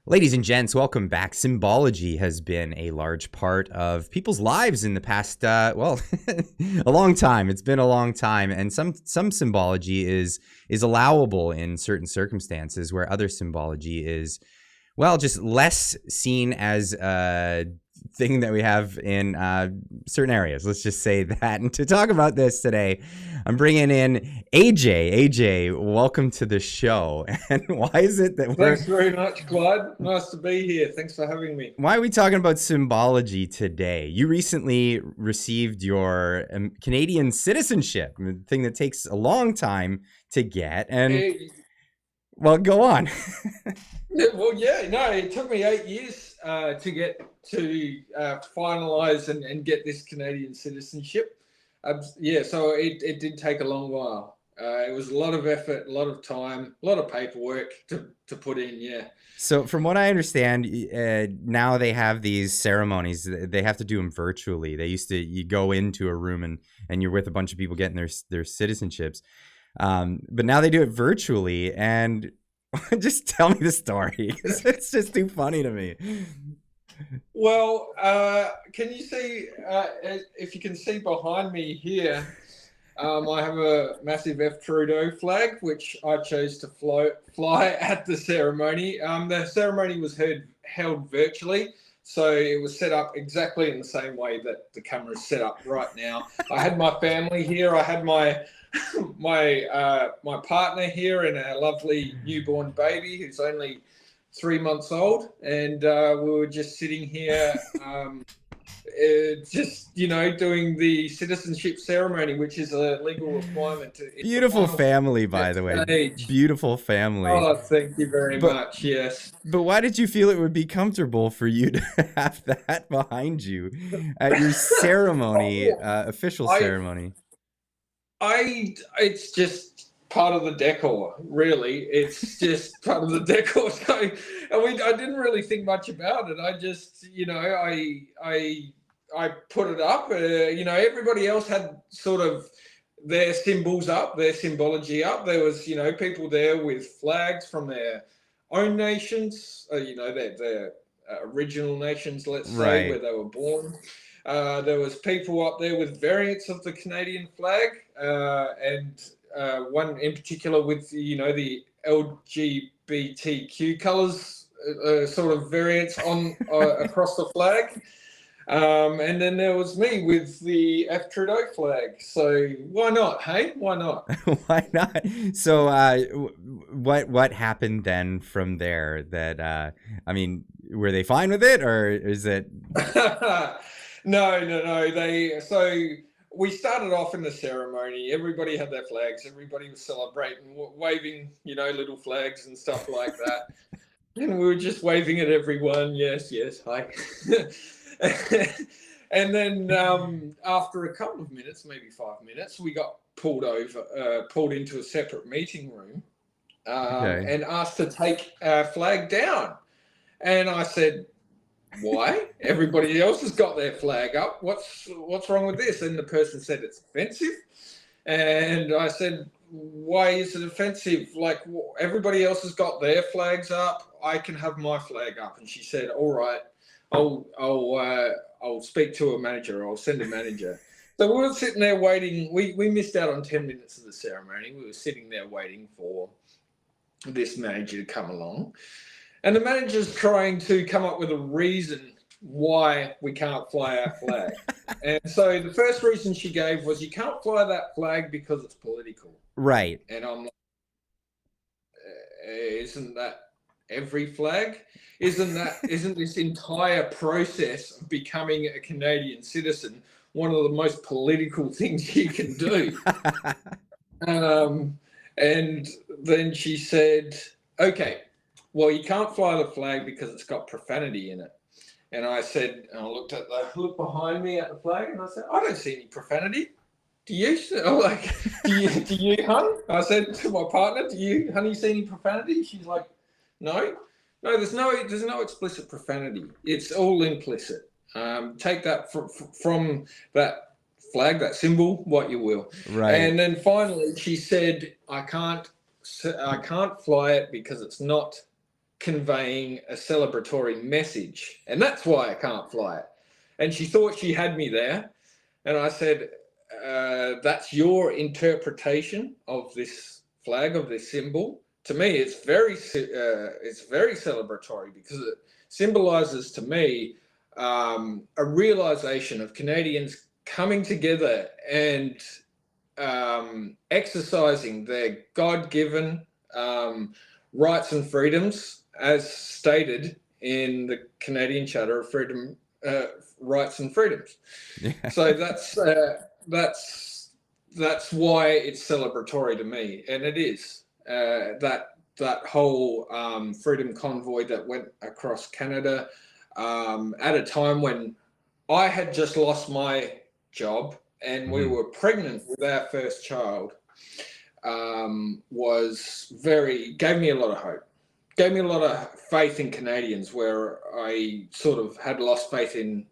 Ladies and gents, welcome back. Symbology has been a large part of people's lives in the past, a long time. It's been a long time, and some symbology is allowable in certain circumstances, where other symbology is, well, just less seen as a thing that we have in certain areas. Let's just say that. And to talk about this today, I'm bringing in AJ. AJ, welcome to the show. And why is it that Thanks very much, Clyde. Nice to be here. Thanks for having me. why are we talking about symbology today? You recently received your Canadian citizenship, a thing that takes a long time to get. And, Eh, well, go on. no, it took me 8 years to get to finalise and get this Canadian citizenship. So it did take a long while. It was a lot of effort, a lot of time, a lot of paperwork to put in, yeah. So, from what I understand, now they have these ceremonies. They have to do them virtually. They used to, you go into a room and you're with a bunch of people getting their citizenships. But now they do it virtually. And just tell me the story, 'cause it's just too funny to me. Well, can you see, if you can see behind me here, I have a massive Trudeau flag, which I chose to fly at the ceremony. The ceremony was held virtually, so it was set up exactly in the same way that the camera is set up right now. I had my family here. I had my my partner here and a lovely newborn baby who's only 3 months old, and we were just sitting here. Doing the citizenship ceremony, which is a legal requirement. It's the Beautiful final family, by the way. stage. Beautiful family. Oh, thank you very But much. Yes. but why did you feel it would be comfortable for you to have that behind you at your ceremony, Oh, official I, ceremony? it's just part of the decor, really. It's just part of the decor. I didn't really think much about it. I just, I put it up. Everybody else had sort of their symbols up, their symbology up. There was, people there with flags from their own nations, their original nations, let's say, where Right. they were born. There was people up there with variants of the Canadian flag, and one in particular with the LGBTQ colours, sort of variants on across the flag. And then there was me with the Trudeau flag. So why not? Hey, why not? Why not? So, what happened then from there? That I mean, were they fine with it, or is it? No. We started off in the ceremony. Everybody had their flags. Everybody was celebrating, waving, little flags and stuff like that. And we were just waving at everyone. Yes, yes, hi. And then after a couple of minutes, maybe 5 minutes, we got pulled into a separate meeting room, Okay. and asked to take our flag down. And I said, why? Everybody else has got their flag up. What's wrong with this? And the person said it's offensive. And I said, why is it offensive? Like, everybody else has got their flags up. I can have my flag up. And she said, all right, I'll speak to a manager. I'll send a manager. So we were sitting there waiting. We missed out on 10 minutes of the ceremony. We were sitting there waiting for this manager to come along. And the manager's trying to come up with a reason why we can't fly our flag. And so the first reason she gave was, you can't fly that flag because it's political. Right. And I'm like, isn't that every flag? Isn't this entire process of becoming a Canadian citizen one of the most political things you can do? And then she said, okay, well, you can't fly the flag because it's got profanity in it. And I said, and I looked behind me at the flag, and I said, I don't see any profanity. Do you? Do you, hun? I said to my partner, do you, honey, see any profanity? She's like, no, there's no explicit profanity. It's all implicit. Take that from that flag, that symbol, what you will. Right. And then finally, she said, I can't fly it because it's not conveying a celebratory message, and that's why I can't fly it. And she thought she had me there, and I said, that's your interpretation of this flag, of this symbol. To me, it's very celebratory, because it symbolizes to me a realization of Canadians coming together and exercising their God-given rights and freedoms, as stated in the Canadian Charter of Freedom, Rights and Freedoms. Yeah. So that's why it's celebratory to me, and it is that whole freedom convoy that went across Canada at a time when I had just lost my job and we were pregnant with our first child. Gave me a lot of hope, gave me a lot of faith in Canadians, where I sort of had lost faith in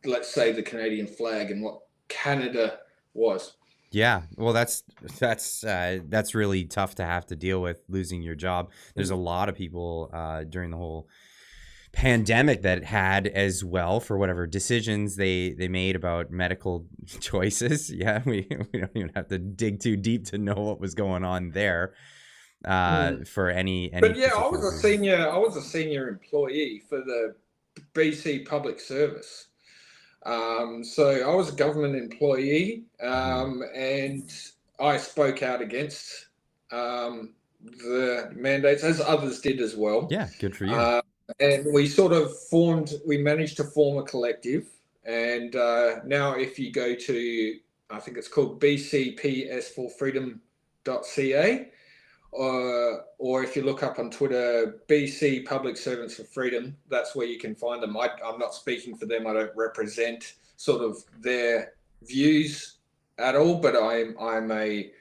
let's say the Canadian flag and what Canada was. Yeah, well, that's really tough to have to deal with, losing your job. There's a lot of people during the whole pandemic that had as well, for whatever decisions they made about medical choices. Yeah, we don't even have to dig too deep to know what was going on there. For any But yeah, I particular was reason. I was a senior employee for the BC Public Service. So I was a government employee, and I spoke out against the mandates, as others did as well. Yeah, good for you. And we managed to form a collective. And now if you go to, I think it's called BCPS for Freedom.ca, or if you look up on Twitter, BC Public Servants for Freedom, that's where you can find them. I'm not speaking for them. I don't represent sort of their views at all, but I'm a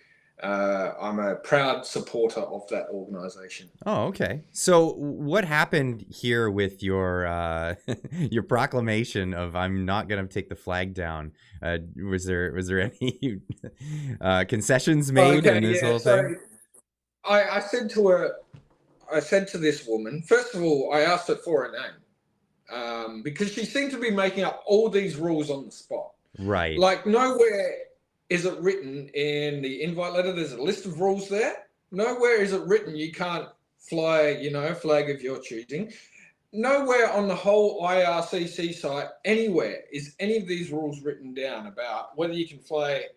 proud supporter of that organisation. Oh, okay. So what happened here with your your proclamation of "I'm not going to take the flag down"? Was there any concessions made Okay, in this yeah. whole So thing? I said to her, I said to this woman, first of all, I asked her for her name, because she seemed to be making up all these rules on the spot. Right. Like, nowhere is it written in the invite letter. There's a list of rules there. Nowhere is it written you can't fly, a flag of your choosing. Nowhere on the whole IRCC site, anywhere, is any of these rules written down about whether you can fly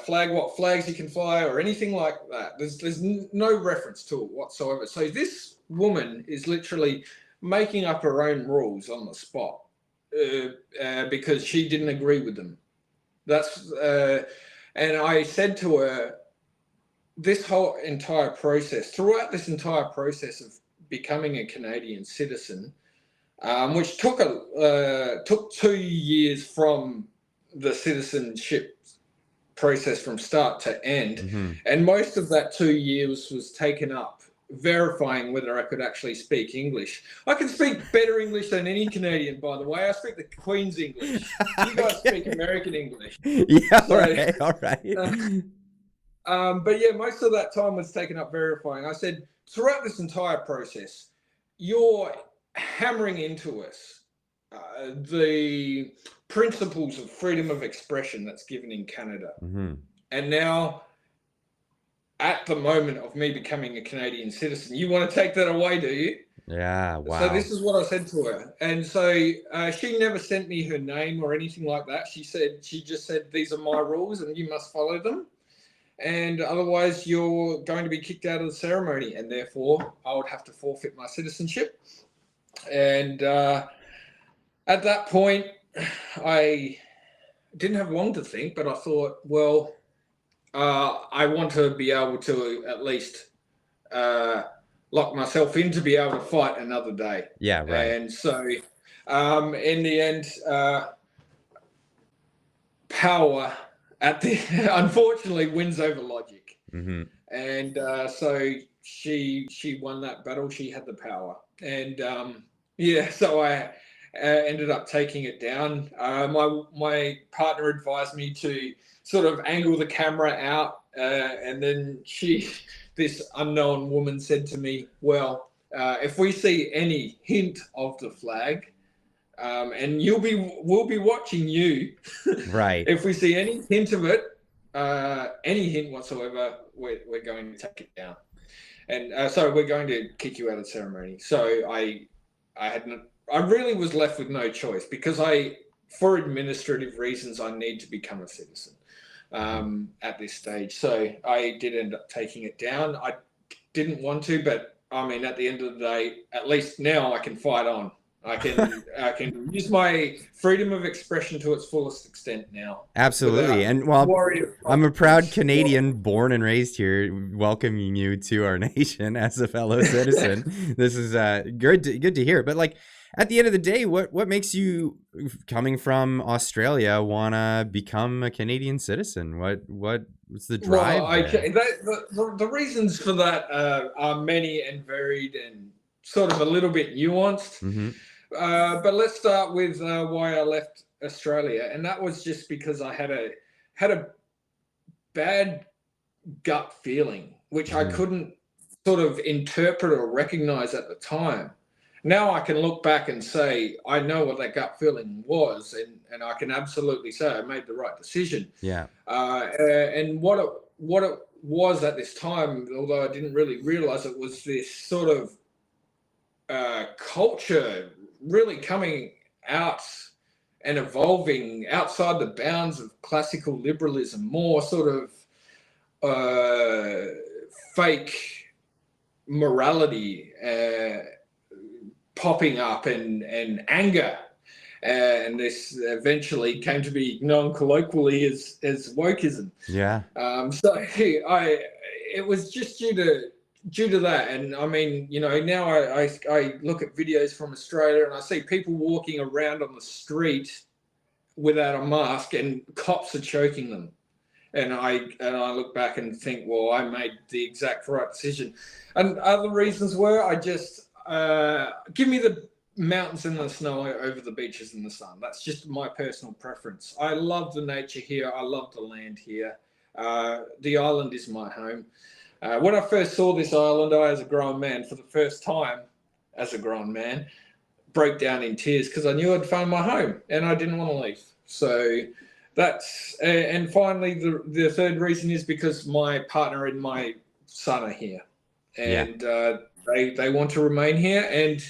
what flags you can fly, or anything like that. There's no reference to it whatsoever. So this woman is literally making up her own rules on the spot, because she didn't agree with them. And I said to her, throughout this entire process of becoming a Canadian citizen, which took 2 years from the citizenship process from start to end, and most of that 2 years was taken up verifying whether I could actually speak English. I can speak better English than any Canadian, by the way. I speak the Queen's English. You guys speak American English. Yeah. So, All right. but yeah, most of that time was taken up verifying. I said, throughout this entire process, you're hammering into us the principles of freedom of expression that's given in Canada. And now, at the moment of me becoming a Canadian citizen, you want to take that away, do you? Yeah. Wow. So this is what I said to her. And so she never sent me her name or anything like that. She just said, these are my rules and you must follow them. And otherwise you're going to be kicked out of the ceremony, and therefore I would have to forfeit my citizenship. And at that point, I didn't have long to think, but I thought, well, I want to be able to at least lock myself in to be able to fight another day. Yeah. Right. And so in the end, power unfortunately wins over logic. And so she won that battle. She had the power. And so I ended up taking it down. My partner advised me to sort of angle the camera out, and then this unknown woman said to me, well, if we see any hint of the flag, and we'll be watching you. Right. If we see any hint of it, any hint whatsoever, we're going to take it down. And so we're going to kick you out of the ceremony. So I really was left with no choice because for administrative reasons, I need to become a citizen at this stage. So I did end up taking it down. I didn't want to, but I mean, at the end of the day, at least now I can fight on. I can use my freedom of expression to its fullest extent now. Absolutely. And well, I'm a proud Canadian born and raised here, welcoming you to our nation as a fellow citizen. This is good to hear. But like at the end of the day, what makes you, coming from Australia, want to become a Canadian citizen? What's the drive? Well, the reasons for that are many and varied and sort of a little bit nuanced. Mm-hmm. But let's start with why I left Australia, and that was just because I had a bad gut feeling, which I couldn't sort of interpret or recognize at the time. Now I can look back and say I know what that gut feeling was, and I can absolutely say I made the right decision. Yeah. And what it was at this time, although I didn't really realize it, was this sort of culture really coming out and evolving outside the bounds of classical liberalism, more sort of fake morality popping up and anger. And this eventually came to be known colloquially as wokeism. Yeah. So it was just due to that. And I mean, you know, now I look at videos from Australia and I see people walking around on the street without a mask and cops are choking them. And I look back and think, well, I made the exact right decision. And other reasons were I just give me the mountains and the snow over the beaches and the sun. That's just my personal preference. I love the nature here. I love the land here. The island is my home. When I first saw this island, I, as a grown man, for the first time, as a grown man, broke down in tears because I knew I'd found my home and I didn't want to leave. So that's, and finally, the third reason is because my partner and my son are here, and they want to remain here. And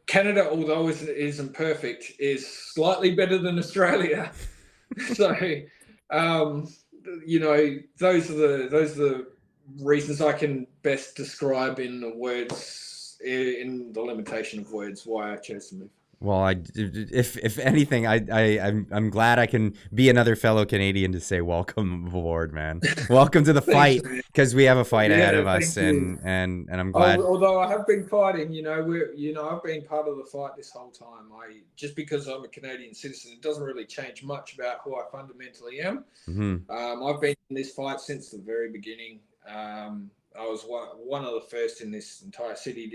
Canada, although it isn't perfect, is slightly better than Australia. So. You know, those are the reasons I can best describe in the words, in the limitation of words, why I chose to move. Well, if anything, I'm glad I can be another fellow Canadian to say welcome aboard, man. Welcome to the fight, because we have a fight ahead of us, and I'm glad. Although I have been fighting, I've been part of the fight this whole time. Just because I'm a Canadian citizen, it doesn't really change much about who I fundamentally am. Mm-hmm. I've been in this fight since the very beginning. I was one of the first in this entire city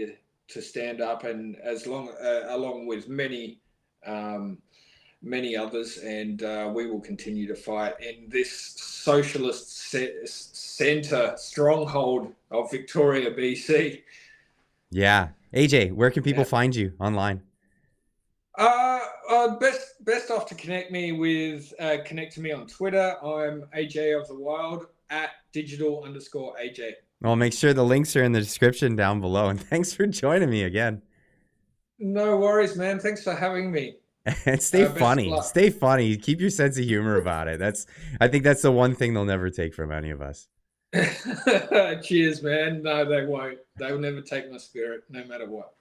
to stand up, and along with many others, and we will continue to fight in this socialist centre stronghold of Victoria, BC. Yeah. AJ, where can people find you online? Best off to connect to me on Twitter. I'm AJ of the Wild at @digital_AJ. I'll make sure the links are in the description down below. And thanks for joining me again. No worries, man. Thanks for having me. And stay funny. Stay funny. Keep your sense of humor about it. I think that's the one thing they'll never take from any of us. Cheers, man. No, they won't. They will never take my spirit, no matter what.